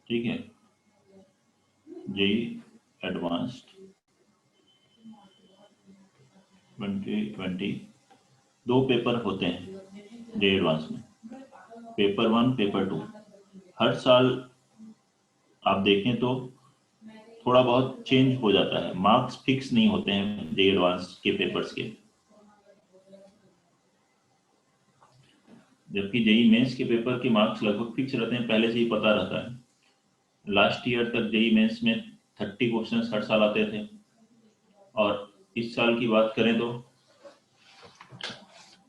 ठीक है, JEE advanced 2020 दो पेपर होते हैं जेई एडवांस में, पेपर 1 पेपर 2। हर साल आप देखें तो थोड़ा बहुत चेंज हो जाता है, मार्क्स फिक्स नहीं होते हैं जेई एडवांस के पेपर्स के, जबकि जेई मेंस के पेपर के मार्क्स लगभग फिक्स रहते हैं, पहले से ही पता रहता है। लास्ट ईयर तक जेई मेंस में 30 क्वेश्चंस हर साल आते थे, और इस साल की बात करें तो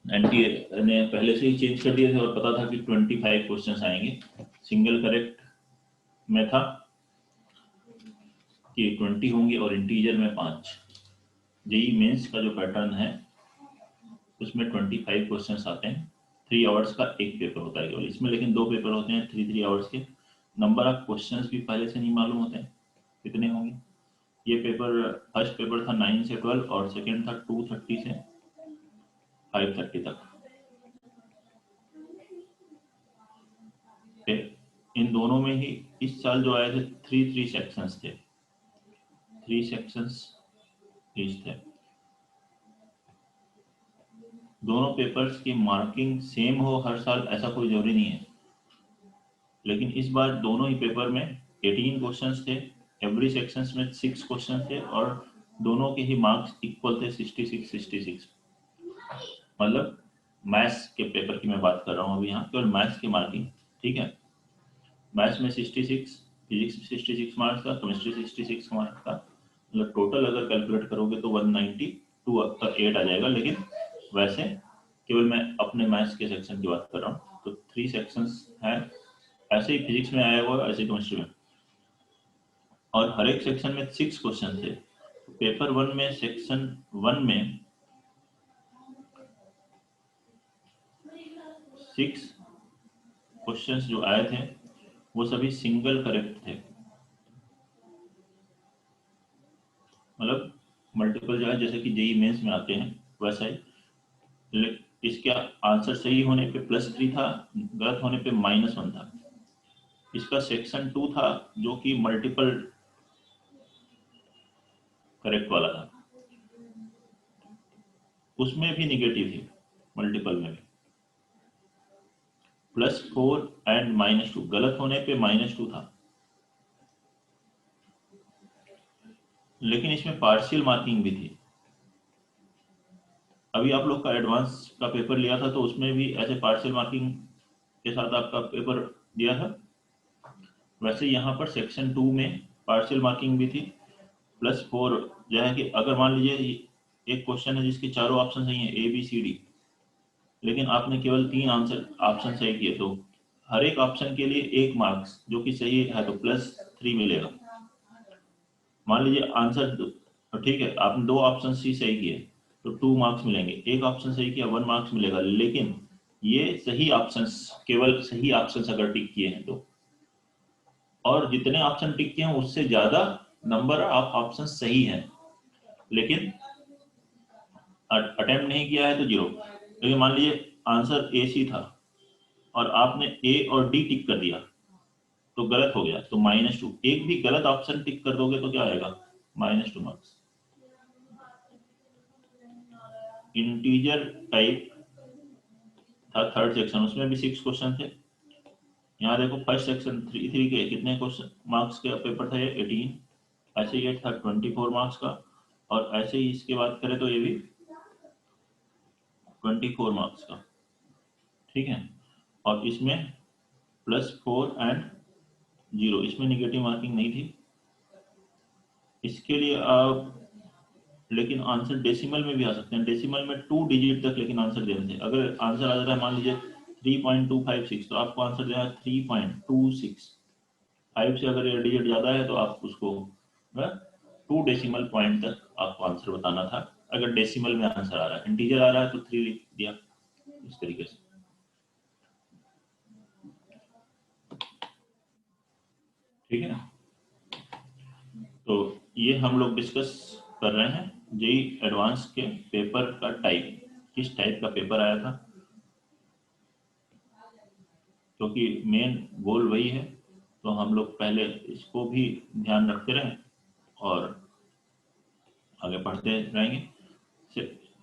एनटीए ने पहले से ही चेंज कर दिए थे और पता था कि 25 क्वेश्चंस आएंगे। सिंगल करेक्ट में था कि 20 होंगे और इंटीजर में 5। जेई मेंस का जो पैटर्न है उसमें 25 क्वेश्चंस आते हैं, 3 आवर्स का एक पेपर होता है केवल इसमें, लेकिन दो पेपर होते हैं 3 आवर्स के। नंबर ऑफ क्वेश्चंस भी पहले से नहीं मालूम होते हैं कितने होंगे। ये पेपर, फर्स्ट पेपर था 9 से 12 और सेकेंड था 2:30 से 5:30 तक। इन दोनों में ही इस साल जो आए थे 3 सेक्शंस थे, 3 सेक्शंस ईच थे। दोनों पेपर्स की मार्किंग सेम हो हर साल ऐसा कोई जरूरी नहीं है, लेकिन इस बार दोनों ही पेपर में 18 क्वेश्चंस थे, एवरी सेक्शंस में 6 क्वेश्चन थे और दोनों के ही मार्क्स इक्वल थे 66। मतलब मैथ्स के पेपर की मैं बात कर रहा हूँ अभी यहाँ, केवल मैथ्स की मार्किंग। ठीक है, मैथ्स में 66, फिजिक्स में 66 मार्क्स का, केमिस्ट्री 66 मार्क्स का, मतलब टोटल अगर कैलकुलेट करोगे तो 192 का 8 आ जाएगा। लेकिन वैसे केवल मैं अपने मैथ्स के सेक्शन की बात कर रहा हूँ, तो 3 सेक्शंस हैं, ऐसे ही फिजिक्स में आया हुआ ऐसे केमिस्ट्री में, और हर एक सेक्शन में 6 क्वेश्चन थे। पेपर 1 में सेक्शन 1 में 6 क्वेश्चंस जो आए थे वो सभी सिंगल करेक्ट थे, मतलब मल्टीपल जो है जैसे कि जेई मेंस में आते हैं वैसा ही। इसके आंसर सही होने पे +3 था, गलत होने पे -1 था। इसका सेक्शन 2 था जो कि मल्टीपल करेक्ट वाला था, उसमें भी निगेटिव थी, मल्टीपल में भी +4 एंड -2, गलत होने पे -2 था। लेकिन इसमें पार्शियल मार्किंग भी थी। अभी आप लोग का एडवांस का पेपर लिया था तो उसमें भी ऐसे पार्शियल मार्किंग के साथ आपका पेपर दिया था, वैसे यहाँ पर सेक्शन 2 में पार्शियल मार्किंग भी थी, +4 जो है कि अगर मान लीजिए एक क्वेश्चन है जिसके चारों ऑप्शन सही हैं ABCD, लेकिन आपने केवल 3 आंसर ऑप्शन सही किए, तो हर एक ऑप्शन के लिए 1 मार्क्स जो कि सही है तो +3 मिलेगा। मान लीजिए आंसर ठीक है, आपने 2 ऑप्शन सी सही किए तो 2 मार्क्स मिलेंगे, एक ऑप्शन सही किया 1 मार्क्स मिलेगा। लेकिन ये सही ऑप्शंस, केवल सही ऑप्शंस अगर टिक किए हैं तो, और जितने ऑप्शन टिक किए हैं उससे ज्यादा नंबर ऑफ ऑप्शन सही हैं, लेकिन अटेम्प्ट नहीं किया है तो 0। लेकिन मान लीजिए आंसर AC था और आपने A और D टिक कर दिया तो गलत हो गया, तो -2। एक भी गलत ऑप्शन टिक कर दोगे तो क्या आएगा, -2 मार्क्स। इंटीजर टाइप था थर्ड सेक्शन, उसमें भी 6 क्वेश्चन थे। यहाँ देखो फर्स्ट सेक्शन 3 के कितने क्वेश्चन मार्क्स के पेपर था, ये 18। ऐसे ये था 24 मार्क्स का, और ऐसे ही इसके बात करें तो ये भी 24 मार्क्स का। ठीक है, और इसमें +4 एंड 0, इसमें निगेटिव मार्किंग नहीं थी। इसके लिए आप लेकिन आंसर डेसिमल में भी आ सकते हैं, डेसिमल में 2 डिजिट तक लेकिन आंसर देने थे। अगर आंसर आ जाता है मान लीजिए 3.256 तो आपको आंसर देना है 3.26। 5 से अगर ये डिजिट ज्यादा है तो आप उसको 2 डेसिमल पॉइंट तक आपको आंसर बताना था। अगर डेसिमल में आंसर आ रहा है, इंटीजर आ रहा है तो 3 लिख दिया इस तरीके से। ठीक है, तो ये हम लोग डिस्कस कर रहे हैं जेई एडवांस के पेपर का टाइप, किस टाइप का पेपर आया था, क्योंकि मेन गोल वही है तो हम लोग पहले इसको भी ध्यान रखते रहें और आगे पढ़ते रहेंगे।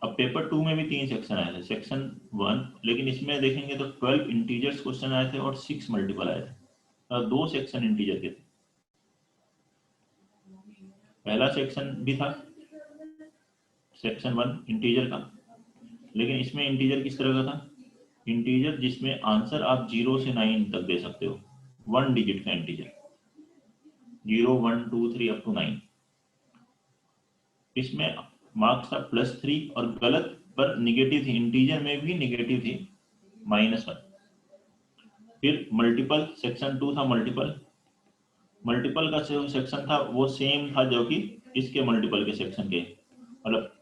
अब पेपर 2 में भी 3 सेक्शन आए थे। सेक्शन 1, लेकिन इसमें देखेंगे तो 12 इंटीजर्स क्वेश्चन आए थे और 6 मल्टीपल आए थे। और 2 सेक्शन इंटीजर के थे। पहला सेक्शन भी था सेक्शन 1 इंटीजर का, लेकिन इसमें इंटीजर किस तरह का था? इंटीजर जिसमें आंसर आप 0 से 9 तक दे सकते हो, 1 डिजिट का इंटीजर, 0 1 2 3 अप टू 9। इसमें मार्क्स था +3 और गलत पर निगेटिव थी, इंटीजर में भी निगेटिव थी, -1। फिर मल्टीपल सेक्शन 2 था। मल्टीपल का सेक्शन था वो सेम था जो कि इसके मल्टीपल के सेक्शन के, मतलब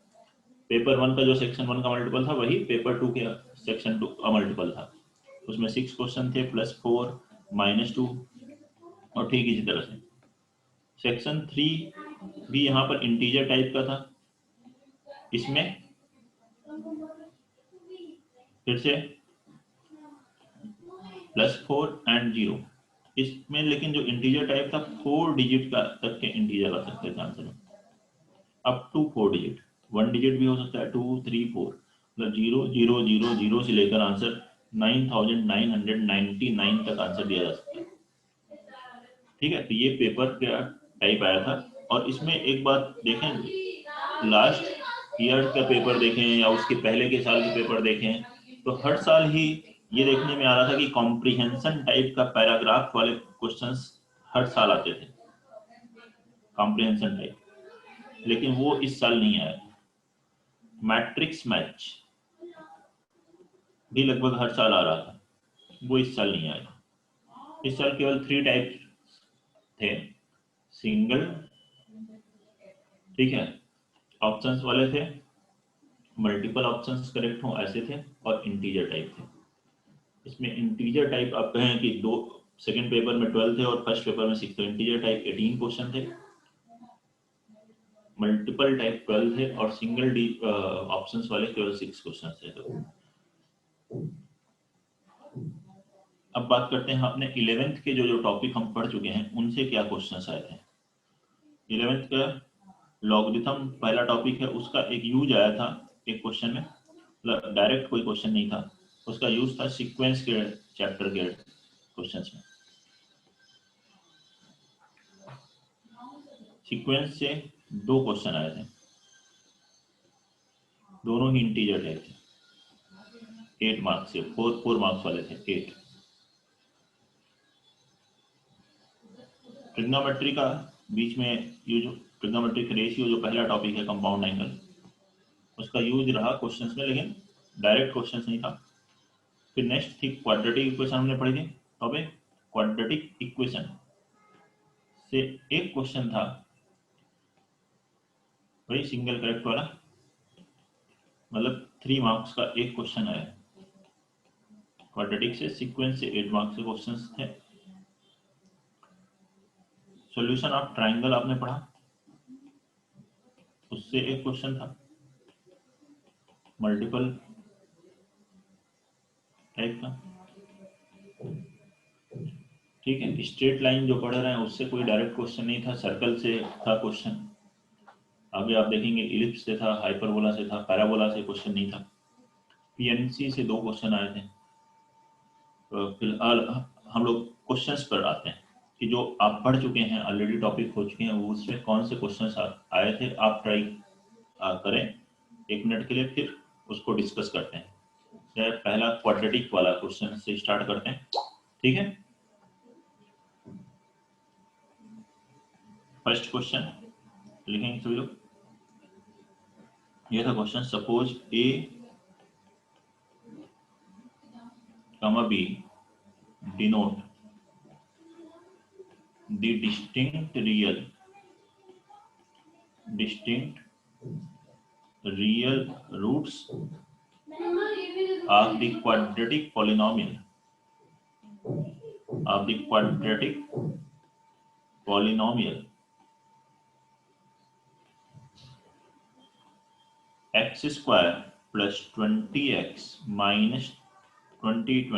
पेपर 1 का जो सेक्शन 1 का मल्टीपल था वही पेपर 2 के सेक्शन 2 का मल्टीपल था। उसमें 6 क्वेश्चन थे, +4 -2 और ठीक इसी तरह से। सेक्शन 3 भी यहाँ पर इंटीजर टाइप का था। इसमें फिर से +4 एंड 0। इसमें लेकिन जो इंटीजर टाइप था 4 डिजिट का तक के इंटीजर आ सकते थे आंसर में, अप टू 4 डिजिट। 1 डिजिट भी हो सकता है, 2 3 4, मतलब 0 0 0 0 से लेकर आंसर 9999 तक आंसर दिया जा सकता है। ठीक है, तो ये पेपर का टाइप आया था। और इसमें एक बात देखें, लास्ट ईयर का पेपर देखें या उसके पहले के साल के पेपर देखें, तो हर साल ही ये देखने में आ रहा था कि कॉम्प्रिहेंशन टाइप का पैराग्राफ वाले क्वेश्चंस हर साल आते थे, कॉम्प्रिहेंशन टाइप, लेकिन वो इस साल नहीं आया। मैट्रिक्स मैच भी लगभग हर साल आ रहा था, वो इस साल नहीं आया। इस साल केवल 3 टाइप थे, सिंगल, ठीक है, ऑप्शंस वाले थे, मल्टीपल ऑप्शंस करेक्ट हो ऐसे थे, और इंटीजर टाइप थे। इसमें इंटीजर टाइप आप कहें कि दो, सेकंड पेपर में 12 थे और फर्स्ट पेपर में 6, तो इंटीजर टाइप 18 क्वेश्चन थे, मल्टीपल टाइप 12 थे और सिंगल ऑप्शंस वाले केवल 6 क्वेश्चन थे। तो अब बात करते हैं अपने 11th के जो टॉपिक हम पढ़ चुके हैं उनसे क्या क्वेश्चंस आए थे। 11th का लॉगरिथम पहला टॉपिक है, उसका एक यूज आया था एक क्वेश्चन में, मतलब डायरेक्ट कोई क्वेश्चन नहीं था, उसका यूज था सीक्वेंस के चैप्टर के क्वेश्चंस में। सीक्वेंस से 2 क्वेश्चन आए थे, दोनों ही इंटीजर टाइप थे, 8 मार्क्स से, 4 मार्क्स वाले थे, 8। ट्रिग्नोमेट्री का बीच में यूज, ट्रिग्नोमेट्रिक रेशियो जो पहला टॉपिक है, कंपाउंड एंगल, उसका यूज रहा क्वेश्चंस में, लेकिन डायरेक्ट क्वेश्चंस नहीं था। फिर नेक्स्ट थी क्वाड्रेटिक इक्वेशन, हमने पढ़ी थी। अब क्वाड्रेटिक इक्वेशन से एक क्वेश्चन था, वही सिंगल करेक्ट वाला, मतलब 3 मार्क्स का एक क्वेश्चन आया। क्वाड्रेटिक से सीक्वेंस से 8 मार्क्स के क्वेश्चंस थे। सॉल्यूशन ऑफ ट्रायंगल आपने पढ़ा, उससे एक क्वेश्चन था, मल्टीपल टाइप का। ठीक है, स्ट्रेट लाइन जो पढ़ रहे हैं उससे कोई डायरेक्ट क्वेश्चन नहीं था, सर्कल से था क्वेश्चन। आगे आप देखेंगे इलिप्स से था, हाइपरबोला से था, पैराबोला से क्वेश्चन नहीं था। पीएनसी से 2 क्वेश्चन आए थे। तो फिलहाल हम लोग क्वेश्चंस पर आते हैं कि जो आप पढ़ चुके हैं, ऑलरेडी टॉपिक हो चुके हैं, वो उसमें कौन से क्वेश्चंस आए थे। आप ट्राई करें 1 मिनट के लिए, फिर उसको डिस्कस करते हैं। पहला क्वाड्रेटिक वाला क्वेश्चन से स्टार्ट करते हैं, ठीक है। फर्स्ट क्वेश्चन लिखेंगे सभी लोग। यह था question, suppose A comma b denote the distinct real roots of the quadratic polynomial x square plus 20x minus 20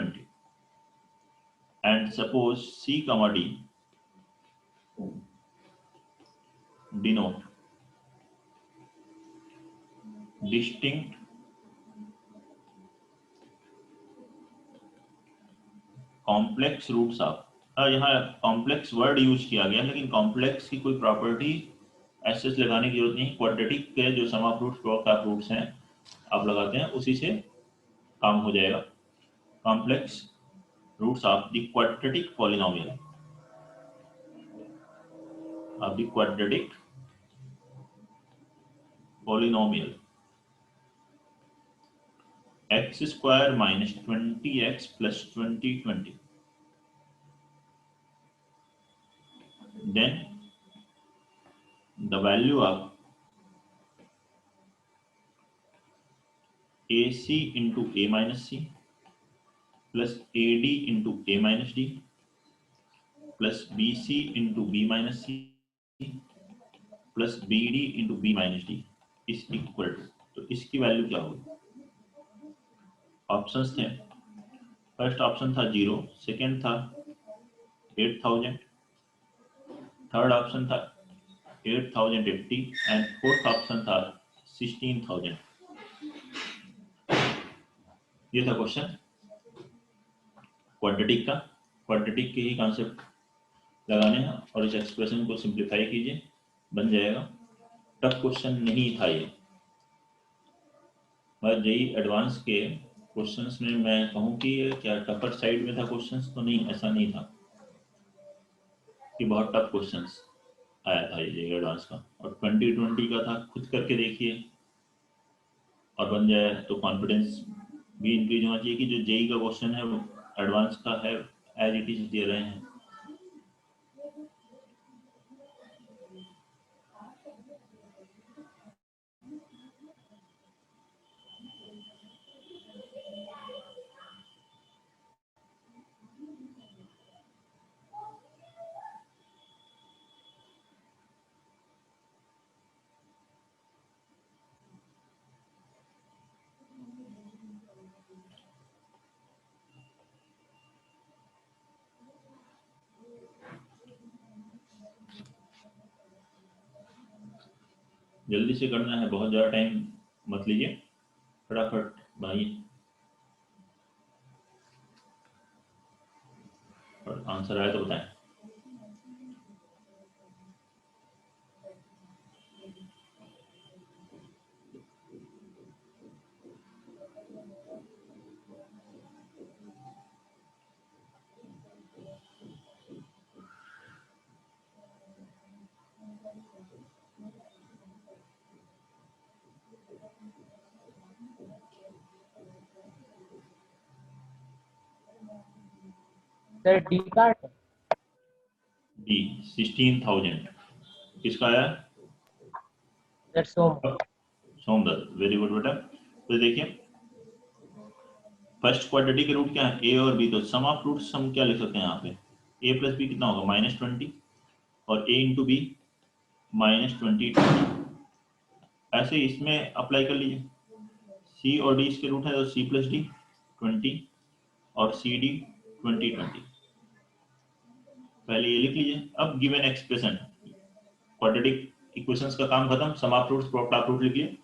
and suppose c comma d denote distinct complex roots of. यहाँ complex word use किया गया, लेकिन complex की कोई property ऐसे लगाने की जरूरत नहीं। क्वाड्रेटिक के जो sum of roots product of roots हैं आप लगाते हैं, उसी से काम हो जाएगा। Complex roots of the quadratic polynomial of the quadratic polynomial x square minus 20x plus 20. Then the value of AC into A minus C plus AD into A minus D plus BC into B minus C plus BD into B minus D is equal to, तो इसकी value क्या होगी? Options थे, first option था 0, second था 8000, third option था 8080 and fourth option था 16000। ये था क्वेश्चन क्वाड्रेटिक का। क्वाड्रेटिक के ही कॉन्सेप्ट लगाने हैं और इस एक्सप्रेशन को सिंप्लीफाई कीजिए, बन जाएगा। टफ क्वेश्चन नहीं था ये। और जेईई एडवांस के क्वेश्चंस में मैं कहूँ कि क्या टफर साइड में था क्वेश्चंस, तो नहीं, ऐसा नहीं था कि बहुत टफ क्वेश्चंस आया था ये जेईई एडवांस का। और 2020 का था, खुद करके देखिए और बन जाए तो कॉन्फिडेंस भी इंक्रीज होना चाहिए कि जो जेईई का क्वेश्चन है वो एडवांस का है, एज इट इज दे रहे हैं। जल्दी से करना है, बहुत ज़्यादा टाइम मत लीजिए, फटाफट भाई और आंसर आए तो बताएं। सर डी का डी 16000 किसका आया? सर सोमदत्त, वेरी गुड बेटा। तो देखिए फर्स्ट क्वाड्रेटिक के रूट क्या है? ए और बी। तो सम ऑफ रूट्स हम क्या लिख सकते हैं यहाँ पे? ए प्लस बी कितना होगा? -20 और ए इंटू बी -20। ऐसे इसमें अप्लाई कर लीजिए। सी और डी इसके रूट है, तो सी प्लस डी 20 और सी डी 20। पहले ये लिख लीजिए। अब गिवन एक्सप्रेशन, क्वाड्रेटिक इक्वेशंस का काम खत्म, sum of roots product of root लिखिए।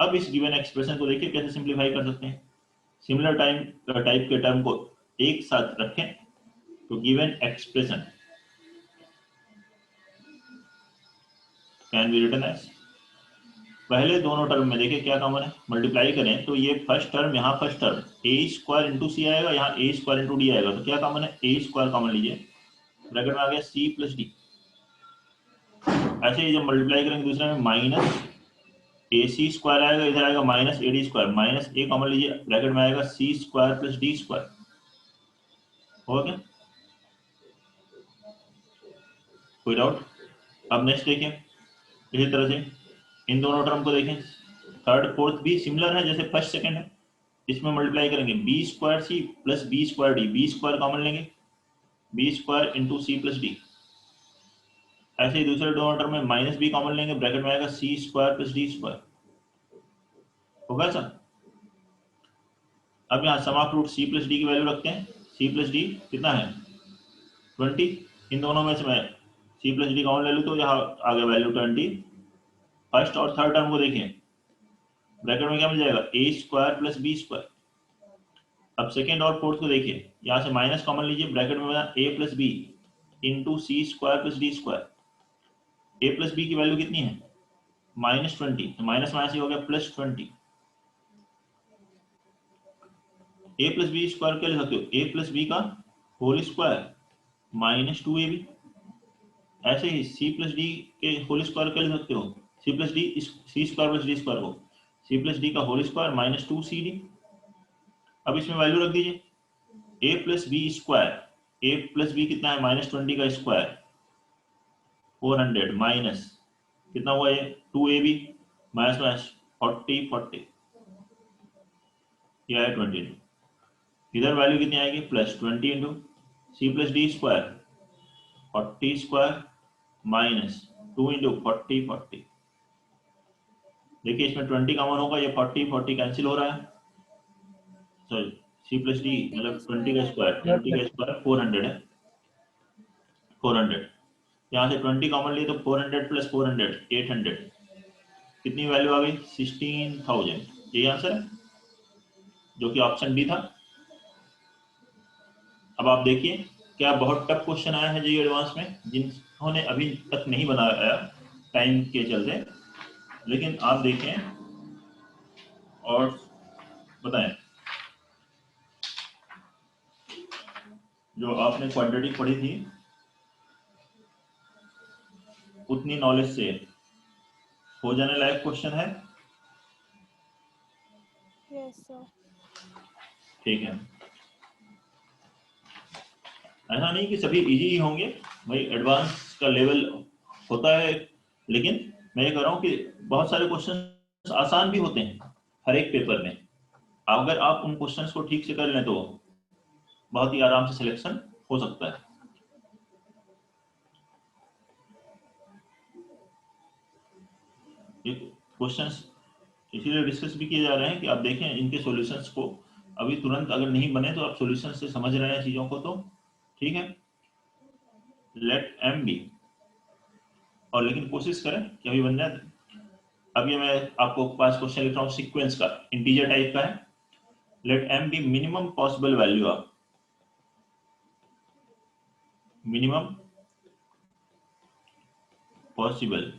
अब इस गिवन एक्सप्रेशन को देखिए कैसे सिंप्लीफाई कर सकते हैं। सिमिलर टाइप के टर्म को एक साथ रखें तो given expression can be written as, पहले दोनों टर्म में देखिए क्या कॉमन है, मल्टीप्लाई करें तो ये फर्स्ट टर्म, यहाँ फर्स्ट टर्म ए स्क्वायर इंटू सी आएगा, यहाँ ए स्क्वायर इंटू डी आएगा। तो क्या कॉमन है? ए स्क्वायर कॉमन लीजिए, ब्रैकेट में आ गया सी प्लस डी। ऐसे ही जब मल्टीप्लाई करेंगे दूसरे में माइनस ए सी स्क्वायर आएगा, इधर आएगा minus A D square, minus A common लीजिए, ब्रैकेट में आएगा C square plus D square. हो गया? कोई डाउट? अब नेक्स्ट देखिए, इसी तरह से इन दोनों टर्म को देखें, थर्ड फोर्थ भी सिमिलर है जैसे फर्स्ट सेकंड है। इसमें मल्टीप्लाई करेंगे B square C plus B square D, B square common लेंगे, बी स्क्वायर इंटू सी प्लस डी। ऐसे ही दूसरे दोनों टर्म में माइनस बी कॉमन लेंगे, ब्रैकेट में आएगा C square plus D square. होगा सर? अब यहाँ sum of root C plus D की वैल्यू रखते हैं। सी प्लस डी कितना है? 20। इन दोनों में से मैं सी प्लस डी कॉमन ले लो तो यहाँ आ गया वैल्यू 20। फर्स्ट और थर्ड टर्म को देखिए, ब्रैकेट में क्या मिल जाएगा, ए स्क्वायर प्लस बी स्क्वायर। अब सेकेंड और फोर्थ को देखिए, यहाँ से माइनस कॉमन लीजिए, ब्रैकेट में ए प्लस बी इंटू सी स्क्वायर प्लस डी स्क्वायर। ए प्लस बी की वैल्यू कितनी है, -20, तो माइनस माइनस ही हो गया +20। ए प्लस बी स्क्वायर क्या लिख सकते हो, ए प्लस बी का होल स्क्वायर -2ab। ऐसे ही सी प्लस डी के होल स्क्वायर क्या लिख सकते हो, सी प्लस डी, सी स्क्वायर प्लस डी स्क्वायर को सी प्लस डी का होल स्क्वायर -2cd। अब इसमें वैल्यू रख दीजिए, ए प्लस बी स्क्वायर, ए प्लस बी कितना है, -20 का स्क्वायर 400 माइनस कितना हुआ ये 2ab, माइनस माइनस 40 ये है 22। इधर वैल्यू कितनी आएगी, +20 इंटू सी plus D square 40 square minus 2 into 40। देखिए इसमें 20 कॉमन होगा, ये 40 कैंसिल हो रहा है, सॉरी सी प्लस डी मतलब 20 का स्क्वायर 400 है, 400। यहाँ से 20 कॉमन लिए तो 400 + 400 800, कितनी वैल्यू आ गई, 16,000। यही आंसर है जो कि ऑप्शन बी था। अब आप देखिए क्या बहुत टफ क्वेश्चन आया है जेईई एडवांस में, जिन्होंने अभी तक नहीं बनाया टाइम के चलते, लेकिन आप देखें और बताएं। जो आपने क्वाड्रेटिक पढ़ी थी उतनी नॉलेज से हो जाने लायक क्वेश्चन है? Yes sir. ठीक है, ऐसा नहीं कि सभी इजी ही होंगे भाई, एडवांस का लेवल होता है, लेकिन मैं ये कह रहा हूँ कि बहुत सारे क्वेश्चन आसान भी होते हैं हर एक पेपर में। अगर आप उन क्वेश्चंस को ठीक से कर लें तो बहुत ही आराम से सिलेक्शन हो सकता है। ये क्वेश्चंस इसीलिए डिस्कस भी किए जा रहे हैं कि आप देखें इनके सॉल्यूशंस को, अभी तुरंत अगर नहीं बने तो आप सॉल्यूशन से समझ रहे हैं चीजों को, तो ठीक है। लेट m बी, और लेकिन कोशिश करें कि अभी बन जाए। अब ये मैं आपको 5 क्वेश्चन लिख रहा हूँ सीक्वेंस का, इंटीजर टाइप का है। Let m be minimum possible value of, minimum possible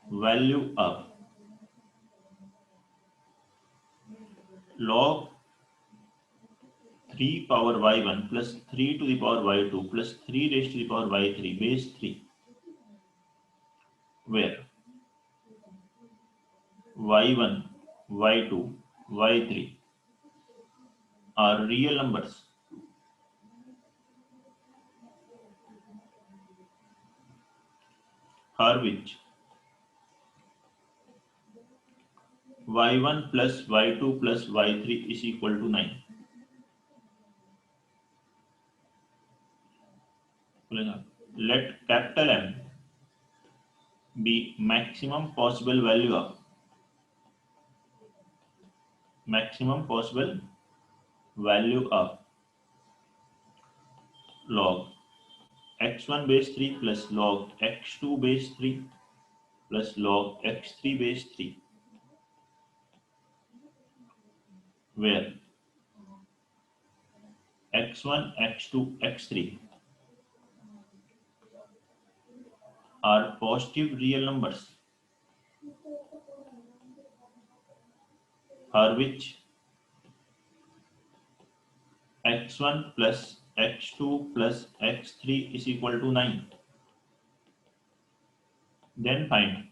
value of log 3 power y1 plus 3 to the power y2 plus 3 raised to the power y3 base 3, where y1, y2, y3 are real numbers for which y1 plus y2 plus y3 is equal to 9. Let capital M be maximum possible value of log x1 base 3 plus log x2 base 3 plus log x3 base 3, where x1, x2, x3 are positive real numbers for which x1 plus x2 plus x3 is equal to 9. Then find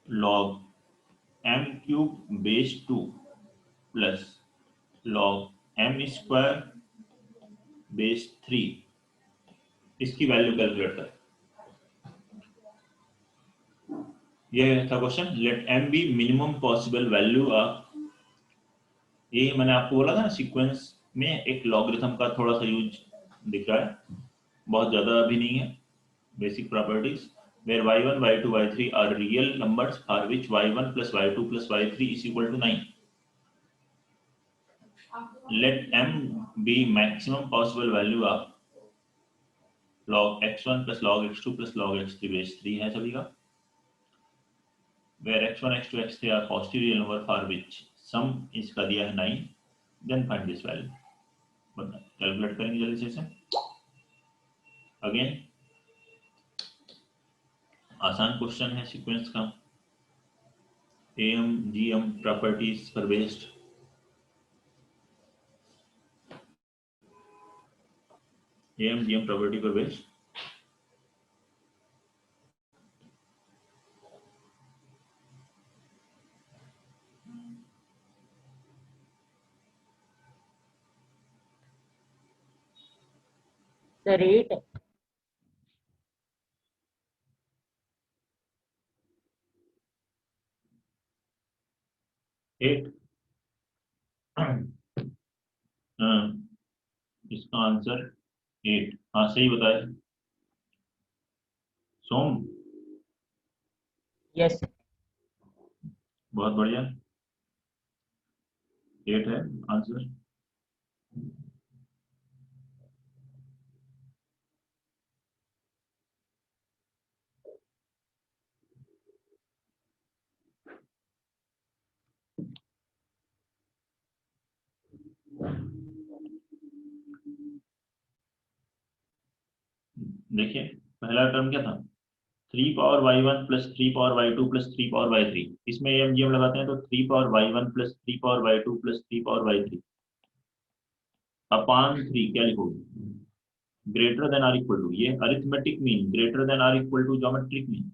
log m cube base 2 plus log m square base 3, इसकी value calculate कर। यह था question, let m be minimum possible value of, यही मैंने आपको बोला था ना, सीक्वेंस में एक लॉगरिथम का थोड़ा सा यूज दिख रहा है, बहुत ज्यादा अभी नहीं है। Basic properties, where y1, y2, y3 are real numbers for which y1 plus y2 plus y3 is equal to 9. Let m be maximum possible value of log x1 plus log x2 plus log x3 base 3 है सभी का, where x1 x2 x3 are positive real number for which sum इसका दिया है 9, then find this value. Calculate करेंगे जल्दी से इसे. अगेन आसान क्वेश्चन है सीक्वेंस का, एम जीएम प्रॉपर्टीज पर बेस्ड. एम जीएम प्रॉपर्टी पर बेस्ड. Sir, 8. 8. इसका आंसर 8. हाँ सही बताया सोम. Yes. बहुत बढ़िया, 8 है आंसर. देखिए पहला टर्म क्या था, 3 power y1 plus 3 power y2 plus 3 power y3. इसमें एम जी एम लगाते हैं तो 3 power y1 plus 3 power y2 plus 3 power y3 upon 3 क्या लिखोगे, greater than or equal to, ये arithmetic mean greater than or equal to geometric mean.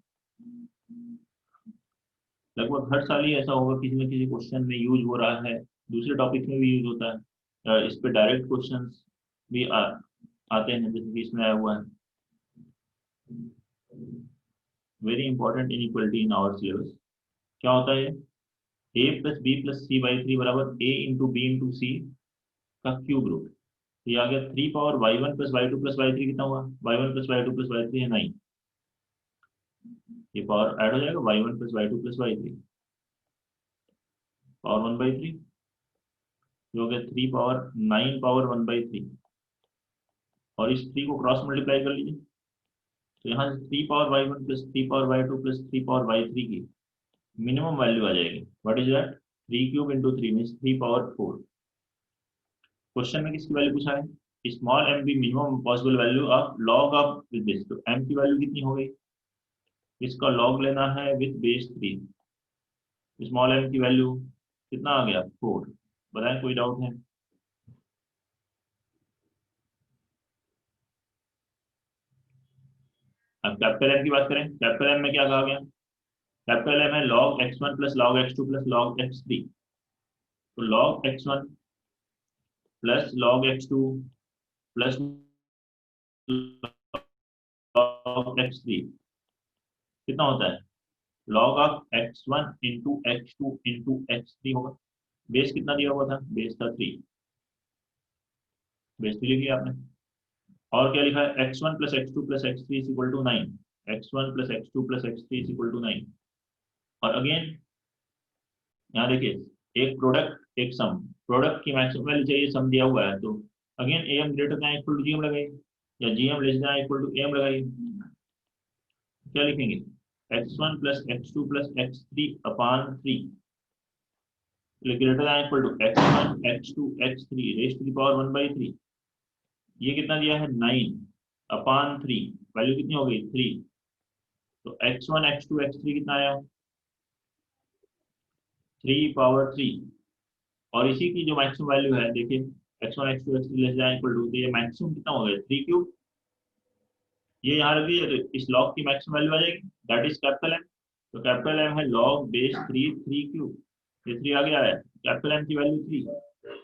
लगभग हर साल ही ऐसा होगा, किसी न किसी क्वेश्चन में यूज हो रहा है, दूसरे टॉपिक में भी यूज होता है. इस पे डायरेक्ट क्वेश्चंस भी आते हैं, जैसे कि इसमें आया हुआ है. Very important inequality in our syllabus. क्या होता है, A plus B plus C by 3 बराबर A into B into C का क्यूब रूट. ये आ गया 3 power y1 plus y2 plus y3 कितना हुआ, y1 plus y2 plus y3 है 9. ये पावर ऐड हो जाएगा y1 plus y2 plus y3 power 1/3, जो हो गया 3 पावर 9 पावर 1/3. और इस 3 को क्रॉस मल्टीप्लाई कर लीजिए, तो यहाँ से 3 power y1 plus 3 power y2 plus 3 power y3 की मिनिमम वैल्यू आ जाएगी. What is that, 3 cube into 3 means 3 power 4. Question में किसकी वैल्यू पूछा है, small m be minimum possible value of log of this. तो एम की वैल्यू कितनी हो गई, इसका लॉग लेना है विथ बेस 3. स्मॉल एम की वैल्यू कितना आ गया, 4. बताएं कोई डाउट है. अब कैपिटल एम की बात करें, कैपिटल एम में क्या कहा गया, कैपिटल एम है log x1 plus log x2 plus log x3. तो log x1 plus log x2 plus log x3 कितना होता है, log of x1 into x2 into x3 होगा. बेस कितना दिया हुआ था, बेस था 3, बेस 3 लिख लिया आपने. और क्या लिखा है, x1 plus x2 plus x3 is equal to 9. x1 plus x2 plus x3 is equal to 9. और अगेन यहाँ देखिए, एक प्रोडक्ट एक सम, प्रोडक्ट की मैक्सिमम वैल्यू चाहिए, सम दिया हुआ है, तो again AM greater than equal to GM लगाइए, या GM less than equal to AM लगाइए. क्या लिखेंगे, x1 plus x2 plus x3 upon 3 greater than equal to x1 x2 x3 raised to the power 1/3. ये कितना दिया है, 9 अपान 3, वैल्यू कितनी हो गई, 3. तो x1 x2 x3 कितना आया, 3 पावर 3. और इसी की जो मैक्सिमम वैल्यू है देखिए, x1 x2 x3 less than equal to, तो ये मैक्सिमम कितना हो गया, 3 क्यूब. ये यहाँ रख दीजिए, तो इस लॉग की मैक्सिमम वैल्यू आ जाएगी, दैट इज कैपिटल एम. तो कैपिटल एम है लॉग बेस 3 क्यूब. ये 3 आ गया है, कैपिटल एम की वैल्यू 3.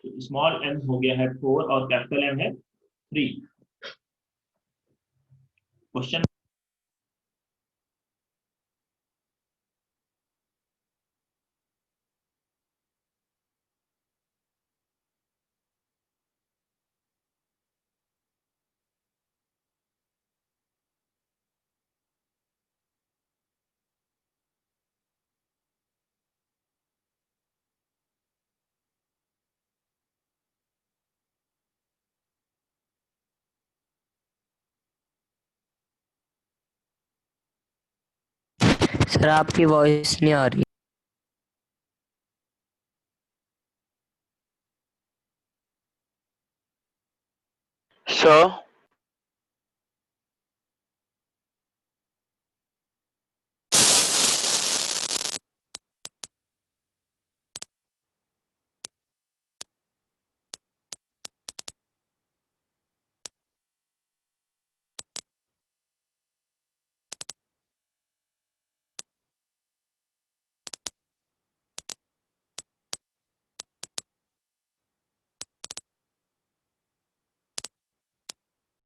तो स्मॉल एम हो गया है 4 और कैपिटल एम है 3. क्वेश्चन सर आपकी वॉइस नहीं आ रही। सर